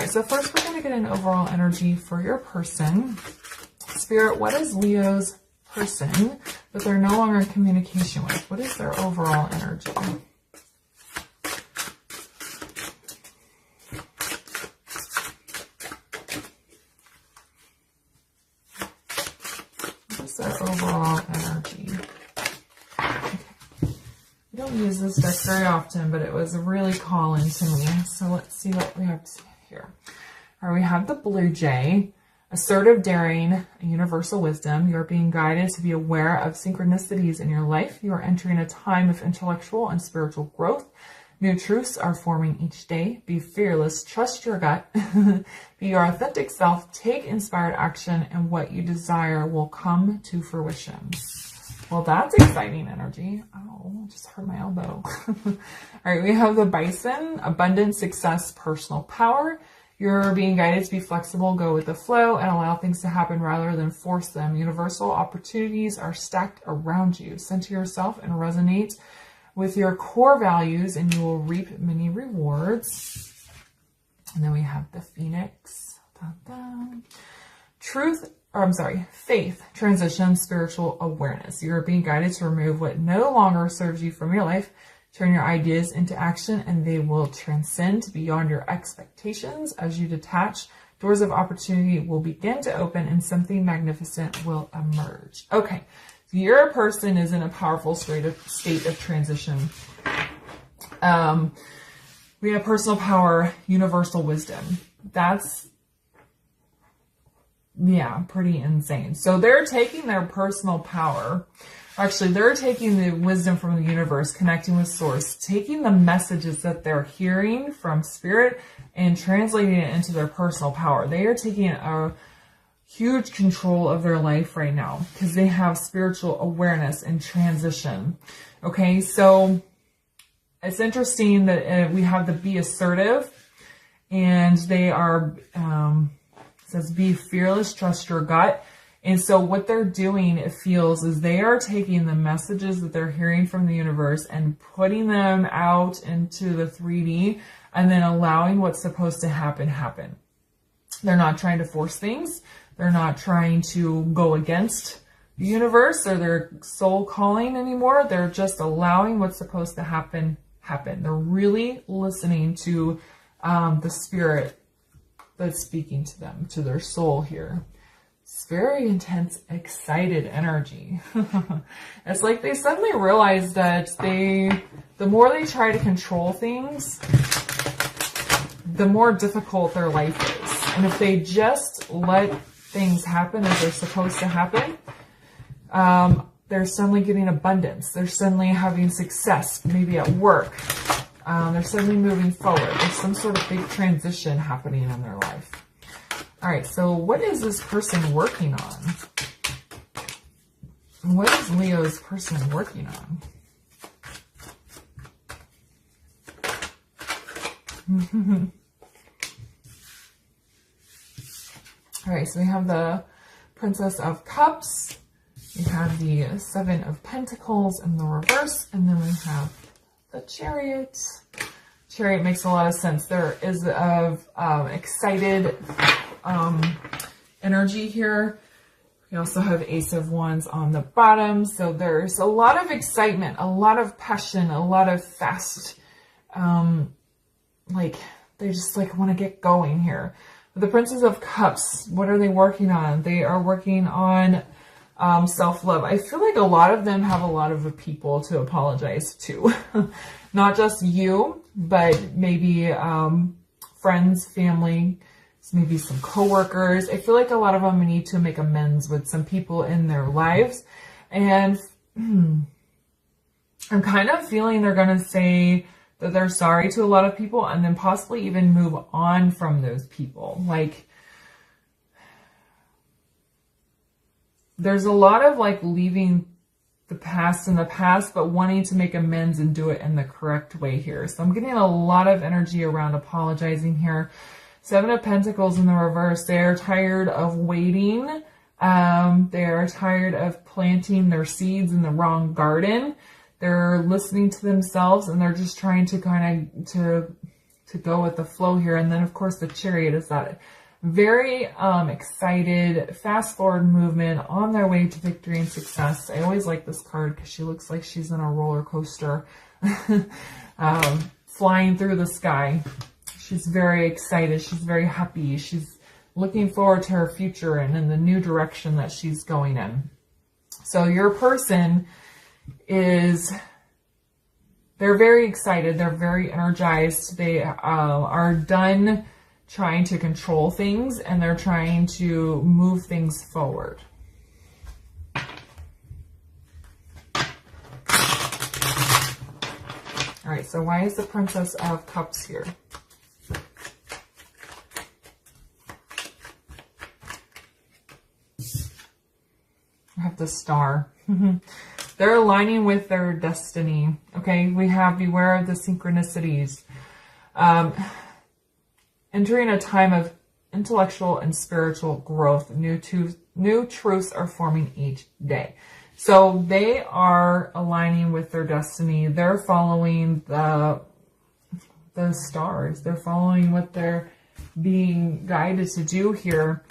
So first we're going to get an overall energy for your person. Spirit, what is Leo's person that they're no longer in communication with? What is their overall energy? What is their overall energy? Okay. I don't use this deck very often, but it was really calling to me. So let's see what we have here. All right, we have the Blue Jay. Assertive, daring, universal wisdom. You are being guided to be aware of synchronicities in your life. You are entering a time of intellectual and spiritual growth. New truths are forming each day. Be fearless. Trust your gut. Be your authentic self. Take inspired action, and what you desire will come to fruition. Well, that's exciting energy. Oh, I just hurt my elbow. All right, we have the Bison. Abundance, success, personal power. You're being guided to be flexible, go with the flow, and allow things to happen rather than force them. Universal opportunities are stacked around you. Center yourself and resonate with your core values, and you will reap many rewards. And then we have the Phoenix. Faith, transition, spiritual awareness. You're being guided to remove what no longer serves you from your life. Turn your ideas into action, and they will transcend beyond your expectations. As you detach, doors of opportunity will begin to open, and something magnificent will emerge. Okay, so your person is in a powerful state of transition. We have personal power, universal wisdom. That's, yeah, pretty insane. So they're taking their personal power. Actually, they're taking the wisdom from the universe, connecting with source, taking the messages that they're hearing from spirit and translating it into their personal power. They are taking a huge control of their life right now because they have spiritual awareness and transition. Okay, so it's interesting that we have the be assertive, and they are, it says be fearless, trust your gut. And so what they're doing, it feels, is they are taking the messages that they're hearing from the universe and putting them out into the 3D and then allowing what's supposed to happen. They're not trying to force things. They're not trying to go against the universe or their soul calling anymore. They're just allowing what's supposed to happen. They're really listening to the spirit that's speaking to them, to their soul here. It's very intense, excited energy. It's like they suddenly realize that the more they try to control things, the more difficult their life is. And if they just let things happen as they're supposed to happen, they're suddenly getting abundance. They're suddenly having success, maybe at work. They're suddenly moving forward. There's some sort of big transition happening in their life. All right, so what is this person working on? What is Leo's person working on? All right, so we have the Princess of Cups. We have the Seven of Pentacles in the reverse, and then we have the Chariot. Chariot makes a lot of sense. There is excited energy here. We also have Ace of Wands on the bottom. So there's a lot of excitement, a lot of passion, a lot of fast, like they just like want to get going here. The Princess of Cups, what are they working on? They are working on self-love. I feel like a lot of them have a lot of people to apologize to. Not just you, but maybe friends, family, maybe some coworkers. I feel like a lot of them need to make amends with some people in their lives. And I'm kind of feeling they're going to say that they're sorry to a lot of people and then possibly even move on from those people. Like, there's a lot of like leaving the past in the past, but wanting to make amends and do it in the correct way here. So I'm getting a lot of energy around apologizing here. Seven of Pentacles in the reverse. They're tired of waiting. They're tired of planting their seeds in the wrong garden. They're listening to themselves and they're just trying to kind of to to go with the flow here. And then of course the Chariot is that very excited, fast forward movement on their way to victory and success. I always like this card because she looks like she's in a roller coaster flying through the sky. She's very excited. She's very happy. She's looking forward to her future and in the new direction that she's going in. So your person they're very excited. They're very energized. They are done trying to control things, and they're trying to move things forward. All right, so why is the Princess of Cups here? I have the Star. They're aligning with their destiny. Okay, we have beware of the synchronicities. Entering a time of intellectual and spiritual growth. New truths are forming each day. So they are aligning with their destiny. They're following the stars. They're following what they're being guided to do here.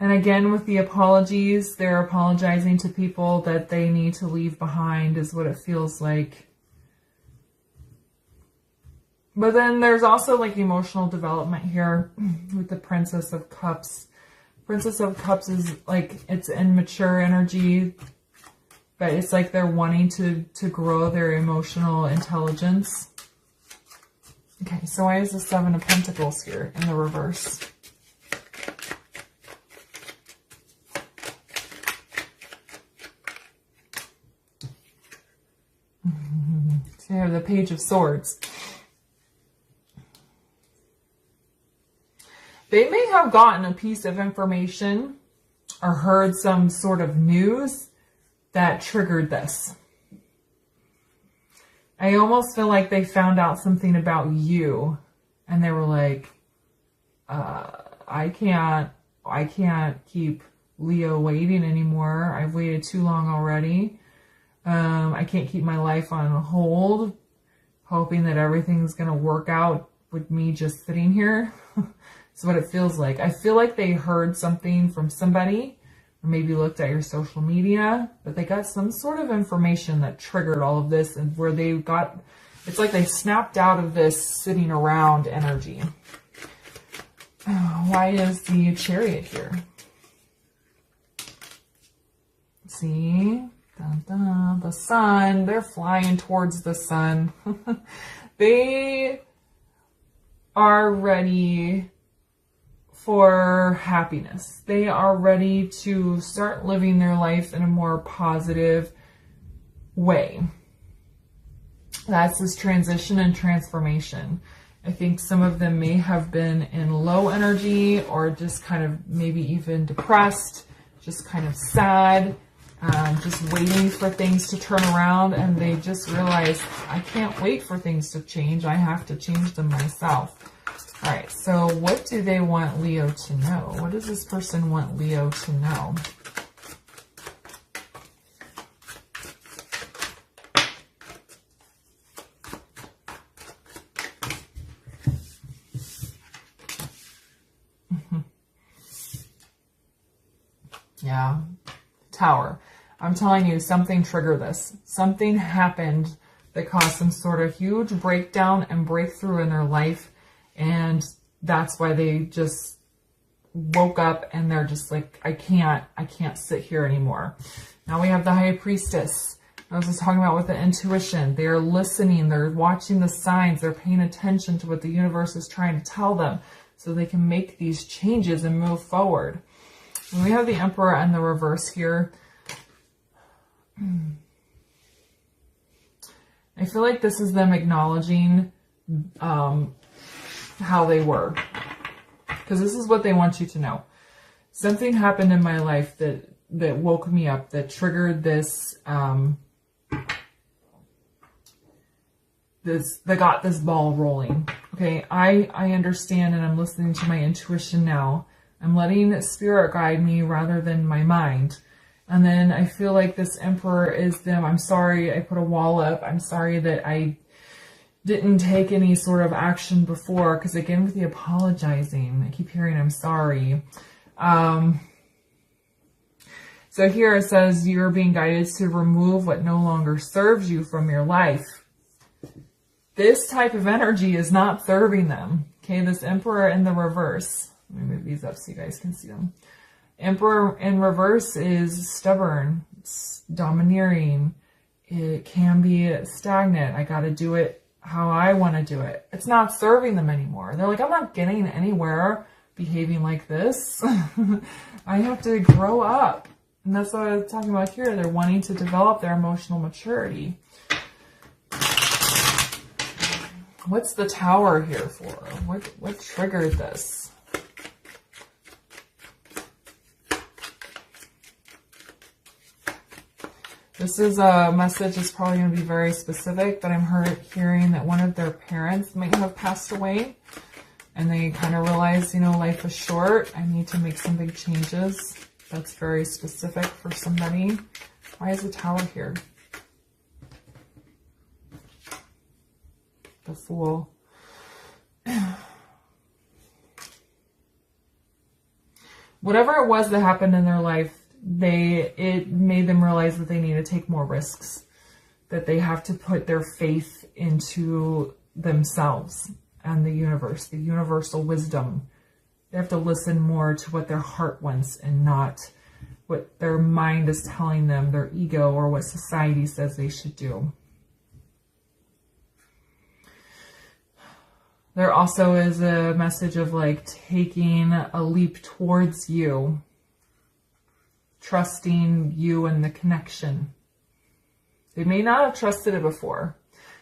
And again, with the apologies, they're apologizing to people that they need to leave behind is what it feels like. But then there's also like emotional development here with the Princess of Cups. Princess of Cups is like, it's immature energy, but it's like they're wanting to grow their emotional intelligence. Okay, so why is the Seven of Pentacles here in the reverse? So you have the Page of Swords. They may have gotten a piece of information or heard some sort of news that triggered this. I almost feel like they found out something about you and they were like, I can't keep Leo waiting anymore. I've waited too long already. I can't keep my life on hold, hoping that everything's going to work out with me just sitting here. That's what it feels like. I feel like they heard something from somebody, or maybe looked at your social media, but they got some sort of information that triggered all of this, and where they got, it's like they snapped out of this sitting around energy. Why is the Chariot here? See? Dun, dun, the sun. They're flying towards the sun. They are ready for happiness. They are ready to start living their life in a more positive way. That's this transition and transformation. I think some of them may have been in low energy or just kind of maybe even depressed, just kind of sad, just waiting for things to turn around, and they just realized, I can't wait for things to change. I have to change them myself. All right, so what do they want Leo to know? What does this person want Leo to know? Yeah, Tower. I'm telling you, something triggered this. Something happened that caused some sort of huge breakdown and breakthrough in their life. And that's why they just woke up and they're just like, I can't sit here anymore. Now we have the High Priestess. I was just talking about with the intuition. They are listening. They're watching the signs. They're paying attention to what the universe is trying to tell them so they can make these changes and move forward. And we have the Emperor and the reverse here. I feel like this is them acknowledging how they were, because this is what they want you to know. Something happened in my life that woke me up, that triggered this, that got this ball rolling. Okay, I understand, and I'm listening to my intuition now, I'm letting spirit guide me rather than my mind. And then I feel like this Emperor is them. I'm sorry I put a wall up. I'm sorry that I didn't take any sort of action before. Because again, with the apologizing, I keep hearing I'm sorry. So here it says you're being guided to remove what no longer serves you from your life. This type of energy is not serving them. Okay, this Emperor in the reverse. Let me move these up so you guys can see them. Emperor in reverse is stubborn, it's domineering. It can be stagnant. I got to do it how I want to do it. It's not serving them anymore. They're like, I'm not getting anywhere behaving like this. I have to grow up. And that's what I was talking about here. They're wanting to develop their emotional maturity. What's the Tower here for? What triggered this? This is a message that's probably going to be very specific, but I'm hearing that one of their parents might have passed away. And they kind of realize, you know, life is short. I need to make some big changes. That's very specific for somebody. Why is the Tower here? The Fool. Whatever it was that happened in their life, it made them realize that they need to take more risks. That they have to put their faith into themselves and the universe, the universal wisdom. They have to listen more to what their heart wants and not what their mind is telling them, their ego, or what society says they should do. There also is a message of like taking a leap towards you, trusting you and the connection. They may not have trusted it before.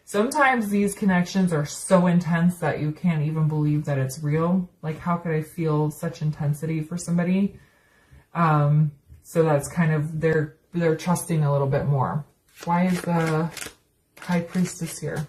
Sometimes these connections are so intense that you can't even believe that it's real. Like, how could I feel such intensity for somebody? So that's kind of, they're trusting a little bit more. Why is the High Priestess here?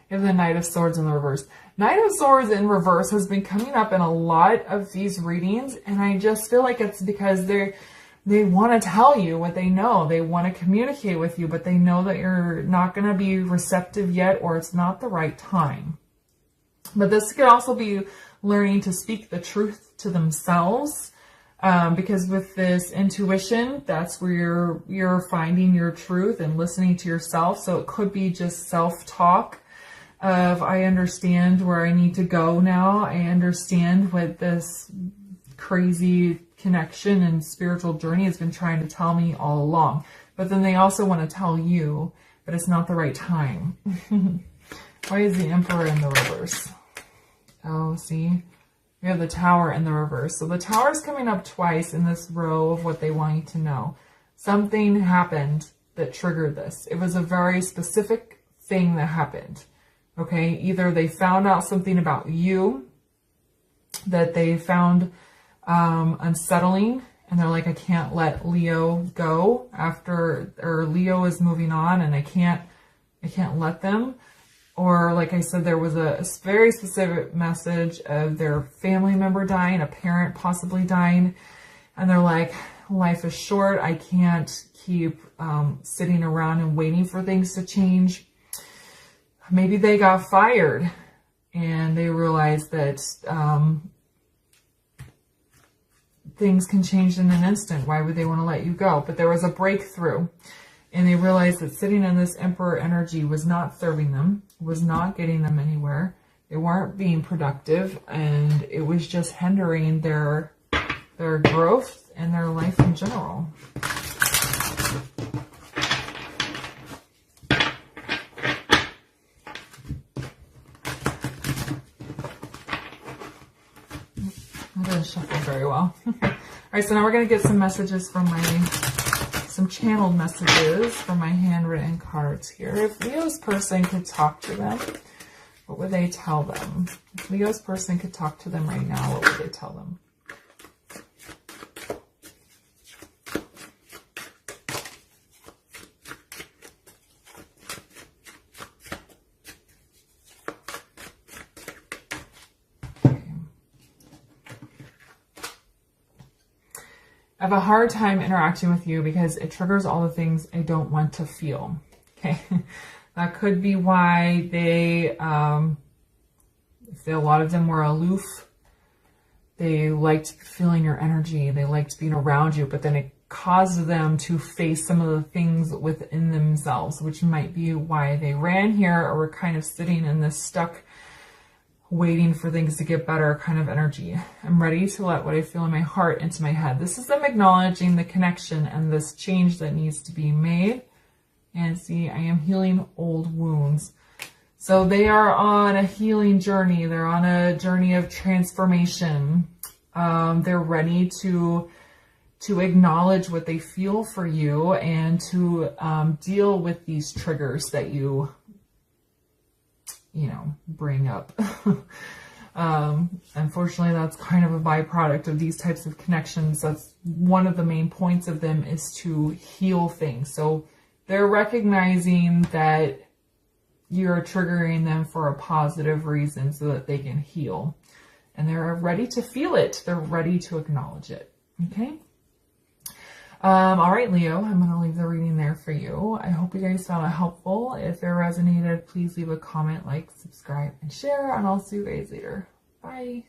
You have the Knight of Swords in the reverse. Knight of Swords in reverse has been coming up in a lot of these readings, and I just feel like it's because they want to tell you what they know. They want to communicate with you, but they know that you're not going to be receptive yet, or it's not the right time. But this could also be learning to speak the truth to themselves, because with this intuition, that's where you're finding your truth and listening to yourself. So it could be just self-talk of, I understand where I need to go now. I understand what this crazy connection and spiritual journey has been trying to tell me all along. But then they also want to tell you, but it's not the right time. Why is the Emperor in the reverse? Oh, see? We have the Tower in the reverse. So the Tower is coming up twice in this row of what they want you to know. Something happened that triggered this. It was a very specific thing that happened. Okay, either they found out something about you that they found unsettling, and they're like, I can't let Leo go after, or Leo is moving on, and I can't let them. Or like I said, there was a very specific message of their family member dying, a parent possibly dying, and they're like, life is short. I can't keep sitting around and waiting for things to change. Maybe they got fired and they realized that things can change in an instant. Why would they want to let you go? But there was a breakthrough, and they realized that sitting in this Emperor energy was not serving them, was not getting them anywhere. They weren't being productive, and it was just hindering their growth and their life in general. I didn't shuffle very well. All right, so now we're going to get some messages from my some channeled messages from my handwritten cards here. If Leo's person could talk to them, what would they tell them? If Leo's person could talk to them right now, what would they tell them? I have a hard time interacting with you because it triggers all the things I don't want to feel. Okay, that could be why they, if a lot of them were aloof, they liked feeling your energy, they liked being around you, but then it caused them to face some of the things within themselves, which might be why they ran here or were kind of sitting in this stuck waiting for things to get better kind of energy. I'm ready to let what I feel in my heart into my head. This is them acknowledging the connection and this change that needs to be made. And see, I am healing old wounds. So they are on a healing journey. They're on a journey of transformation. They're ready to acknowledge what they feel for you and to deal with these triggers that you bring up. Unfortunately, that's kind of a byproduct of these types of connections. That's one of the main points of them, is to heal things. So they're recognizing that you're triggering them for a positive reason so that they can heal. And they're ready to feel it. They're ready to acknowledge it. Okay? All right, Leo, I'm going to leave the reading there for you. I hope you guys found it helpful. If it resonated, please leave a comment, like, subscribe, and share, and I'll see you guys later. Bye.